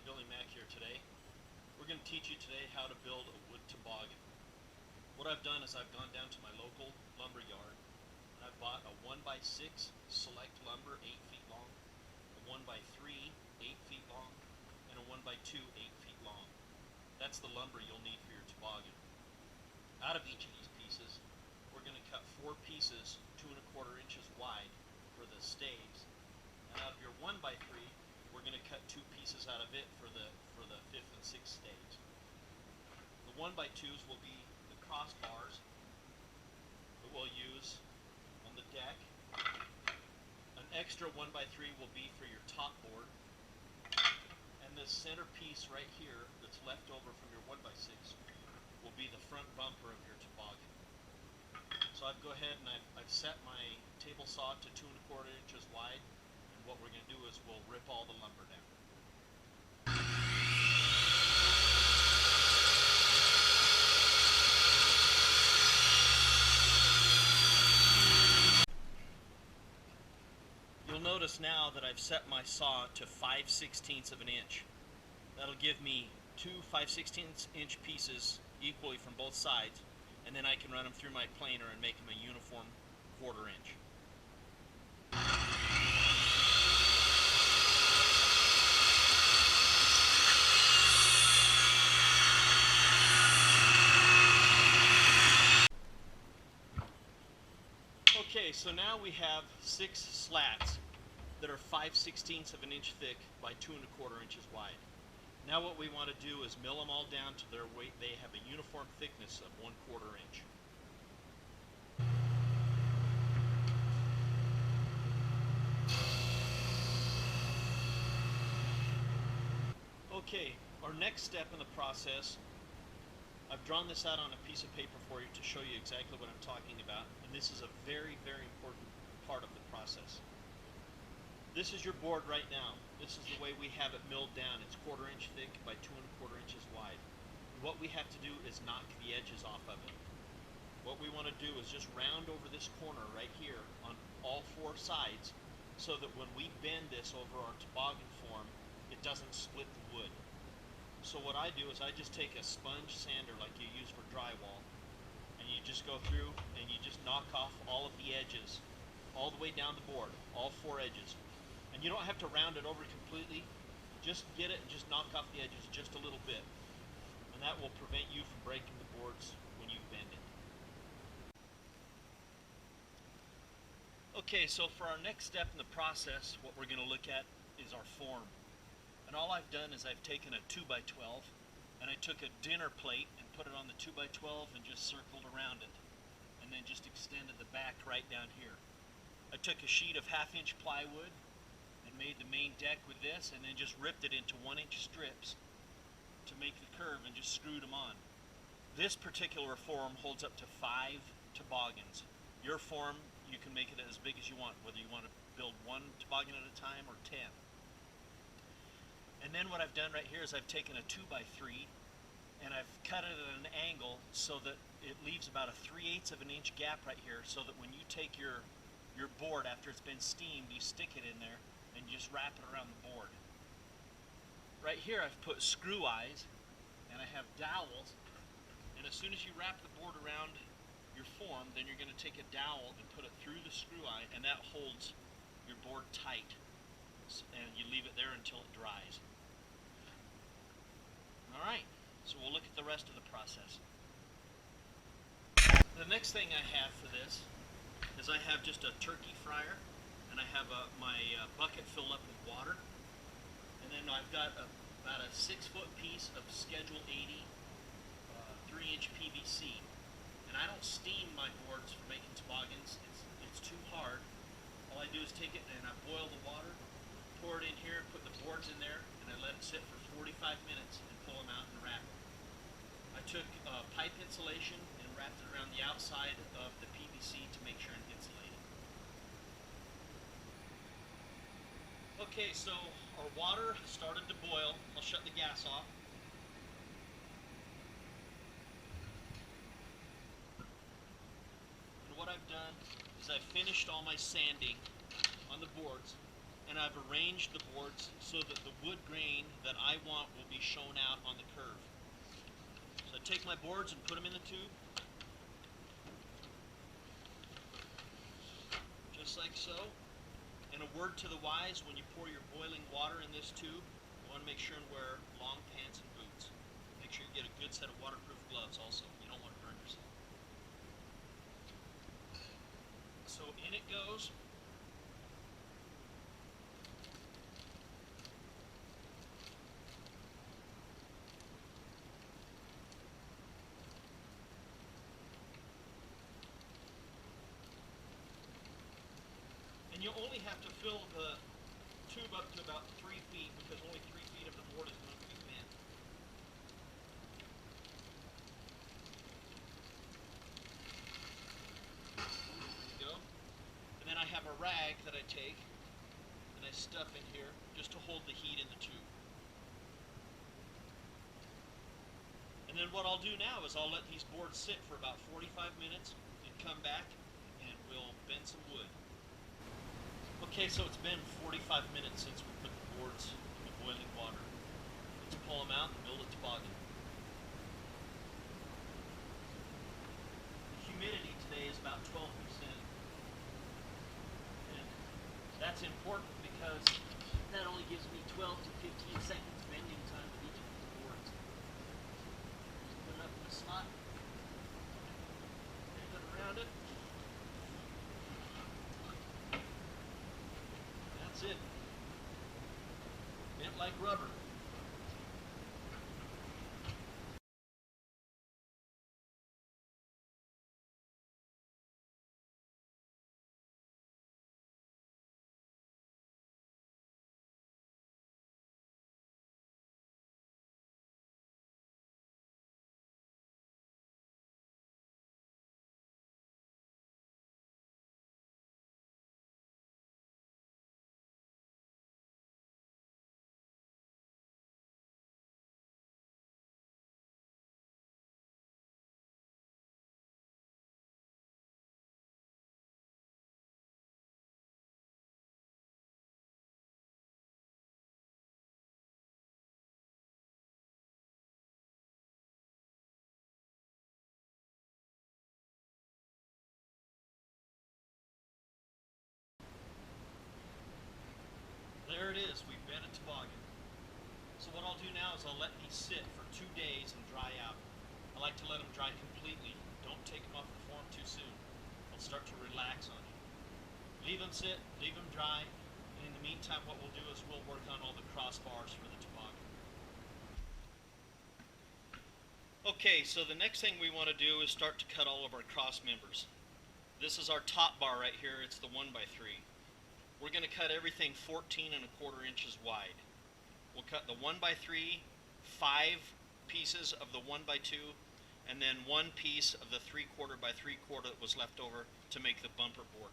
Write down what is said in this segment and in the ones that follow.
Here today. We're going to teach you today how to build a wood toboggan. What I've done is I've gone down to my local lumber yard and I've bought a 1x6 select lumber 8 feet long, a 1x3 8 feet long, and a 1x2 8 feet long. That's the lumber you'll need for your toboggan. Out of each of these pieces, we're going to cut 4 pieces 2¼ inches wide for the staves, and out of your 1x3, we're going to cut 2 pieces out of it for the 5th and 6th staves. The 1x2s will be the crossbars that we'll use on the deck. An extra 1x3 will be for your top board, and this center piece right here that's left over from your 1x6 will be the front bumper of your toboggan. So I'd go ahead and I've set my table saw to 2¼ inches wide, and what we're going to do is we'll rip all the lumber down. You'll notice now that I've set my saw to 5/16 of an inch. That'll give me 2 5/16 inch pieces equally from both sides, and then I can run them through my planer and make them a uniform 1/4 inch. Okay, so now we have 6 slats that are 5/16 of an inch thick by 2¼ inches wide. Now what we want to do is mill them all down to their weight. They have a uniform thickness of 1/4 inch. Okay, our next step in the process, I've drawn this out on a piece of paper for you to show you exactly what I'm talking about, and this is a very, very important part of the process. This is your board right now. This is the way we have it milled down. It's 1/4 inch thick by 2¼ inches wide. And what we have to do is knock the edges off of it. What we want to do is just round over this corner right here on all 4 sides, so that when we bend this over our toboggan form, it doesn't split the wood. So what I do is I just take a sponge sander like you use for drywall, and you just go through and you just knock off all of the edges all the way down the board, all 4 edges. And you don't have to round it over completely, just get it and just knock off the edges just a little bit, and that will prevent you from breaking the boards when you bend it. Okay, so for our next step in the process, what we're going to look at is our form. And all I've done is I've taken a 2x12 and I took a dinner plate and put it on the 2x12 and just circled around it, and then just extended the back right down here. I took a sheet of 1/2 inch plywood and made the main deck with this, and then just ripped it into 1-inch strips to make the curve and just screwed them on. This particular form holds up to 5 toboggans. Your form, you can make it as big as you want, whether you want to build 1 toboggan at a time or 10. And then what I've done right here is I've taken a 2x3 and I've cut it at an angle so that it leaves about a 3/8 of an inch gap right here, so that when you take your board after it's been steamed, you stick it in there and just wrap it around the board. Right here I've put screw eyes and I have dowels, and as soon as you wrap the board around your form, then you're going to take a dowel and put it through the screw eye, and that holds your board tight, and you leave it there until it dries. Alright, so we'll look at the rest of the process. The next thing I have for this is I have just a turkey fryer, and I have my bucket filled up with water, and then I've got about a 6-foot piece of Schedule 80 3-inch PVC. And I don't steam my boards for making toboggans. It's too hard. All I do is take it and I boil the water, pour it in here, put the boards in there, and I let it sit for 45 minutes and pull them out and wrap them. I took pipe insulation and wrapped it around the outside of the PVC to make sure it's insulated. Okay, so our water started to boil. I'll shut the gas off. And what I've done is I've finished all my sanding on the boards, and I've arranged the boards so that the wood grain that I want will be shown out on the curve. So I take my boards and put them in the tube, just like so. And a word to the wise, when you pour your boiling water in this tube, you want to make sure and wear long pants and boots. Make sure you get a good set of waterproof gloves also. You don't want to burn yourself. So in it goes. And you only have to fill the tube up to about 3 feet because only 3 feet of the board is going to be bent. There we go. And then I have a rag that I take and I stuff in here just to hold the heat in the tube. And then what I'll do now is I'll let these boards sit for about 45 minutes and come back and we'll bend some wood. Okay, so it's been 45 minutes since we put the boards in the boiling water. Let's pull them out and build a toboggan. The humidity today is about 12%. And that's important because that only gives me 12 to 15 seconds bending time with each of these boards. Just put it up in the slot, bend it around it. That's it. Bent like rubber. There it is, we've bent a toboggan. So what I'll do now is I'll let these sit for 2 days and dry out. I like to let them dry completely. Don't take them off the form too soon. They'll start to relax on you. Leave them sit, leave them dry, and in the meantime what we'll do is we'll work on all the crossbars for the toboggan. Okay, so the next thing we want to do is start to cut all of our cross members. This is our top bar right here, it's the 1x3. We're going to cut everything 14 1/4 inches wide. We'll cut the 1x3, 5 pieces of the 1x2, and then 1 piece of the 3/4 by 3/4 that was left over to make the bumper board.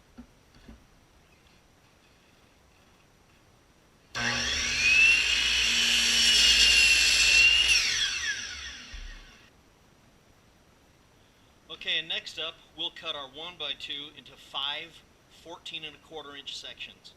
Okay, and next up, we'll cut our 1x2 into 5 14 1/4 inch sections.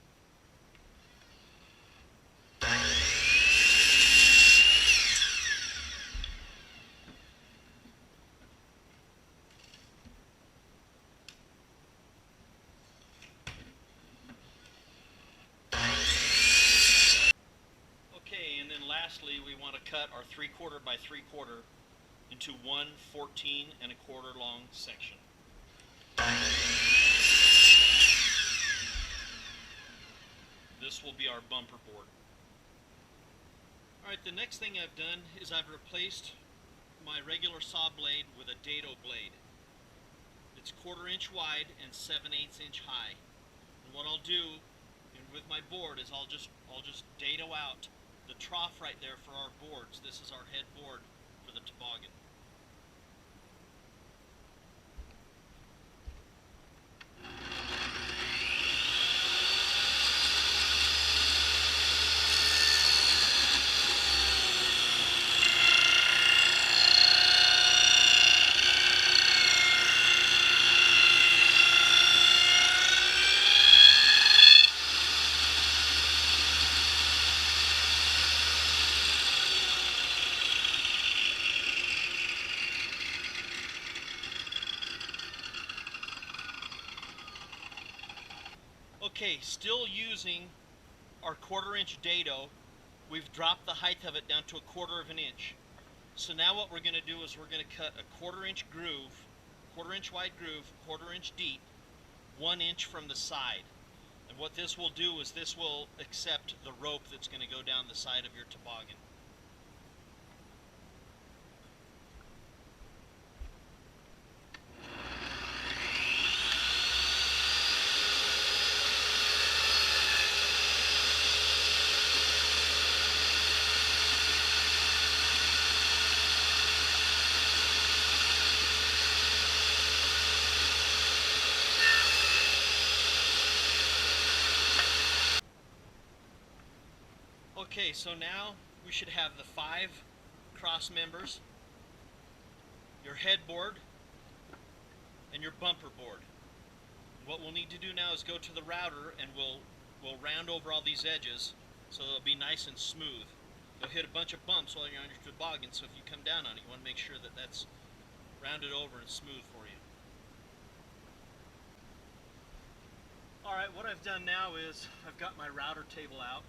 Okay, and then lastly, we want to cut our 3/4 by 3/4 into 1 14 1/4 long section. This will be our bumper board. Alright, the next thing I've done is I've replaced my regular saw blade with a dado blade. It's 1/4 inch wide and 7/8 inch high. And what I'll do with my board is I'll just dado out the trough right there for our boards. This is our head board for the toboggan. Okay, still using our 1/4 inch dado, we've dropped the height of it down to 1/4 of an inch. So now what we're going to do is we're going to cut a 1/4 inch groove, 1/4 inch wide groove, 1/4 inch deep, 1 inch from the side. And what this will do is this will accept the rope that's going to go down the side of your toboggan. Okay, so now we should have the 5 cross members, your headboard, and your bumper board. What we'll need to do now is go to the router and we'll round over all these edges so they'll be nice and smooth. You'll hit a bunch of bumps while you're on your toboggan, so if you come down on it, you want to make sure that that's rounded over and smooth for you. Alright, what I've done now is I've got my router table out,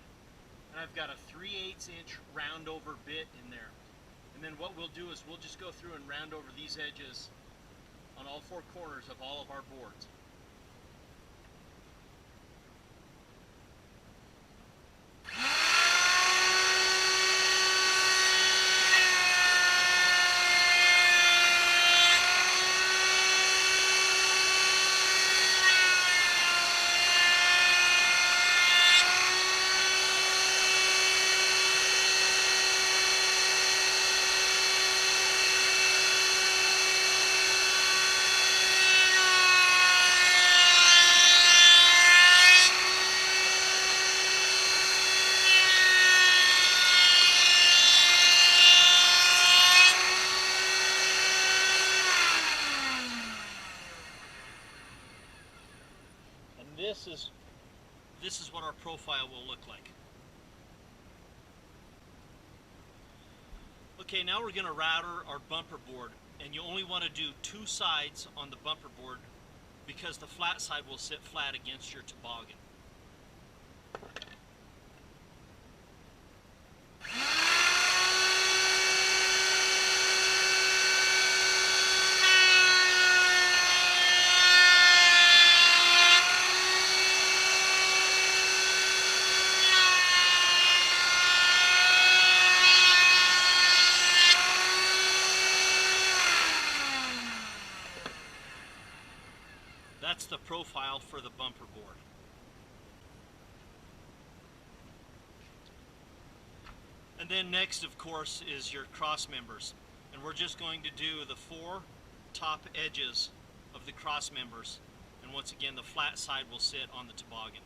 and I've got a 3/8 inch round over bit in there. And then what we'll do is we'll just go through and round over these edges on all 4 corners of all of our boards. This is what our profile will look like. Okay, now we're going to router our bumper board, and you only want to do 2 sides on the bumper board because the flat side will sit flat against your toboggan. That's the profile for the bumper board. And then next, of course, is your cross members. And we're just going to do the 4 top edges of the cross members. And once again, the flat side will sit on the toboggan.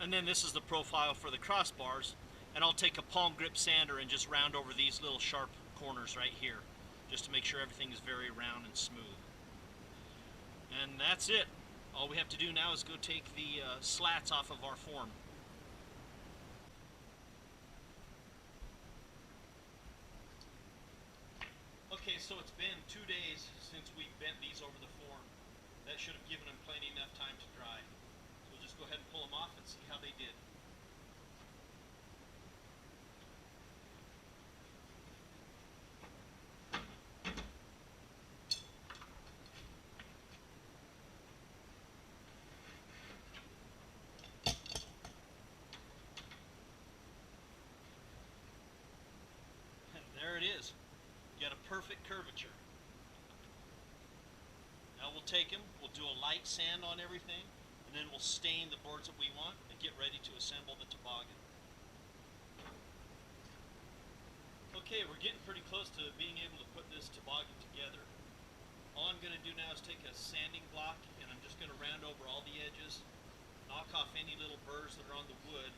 And then this is the profile for the crossbars, and I'll take a palm grip sander and just round over these little sharp corners right here, just to make sure everything is very round and smooth. And that's it. All we have to do now is go take the slats off of our form. Okay, so it's been 2 days since we bent these over the form. That should have given them plenty enough time to dry. We'll just go ahead and pull them off and see how they did. And there it is. You got a perfect curvature. Now we'll take them, we'll do a light sand on everything, and then we'll stain the boards that we want and get ready to assemble the toboggan. Okay, we're getting pretty close to being able to put this toboggan together. All I'm going to do now is take a sanding block and I'm just just going to round over all the edges, knock off any little burrs that are on the wood,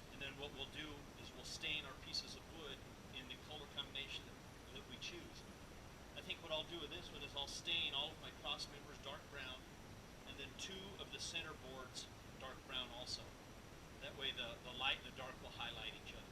and then what we'll do is we'll stain our pieces of wood in the color combination that we choose. I think what I'll do with this one is I'll stain all of my cross members dark brown, and then 2 of the center boards dark brown also. That way the light and the dark will highlight each other.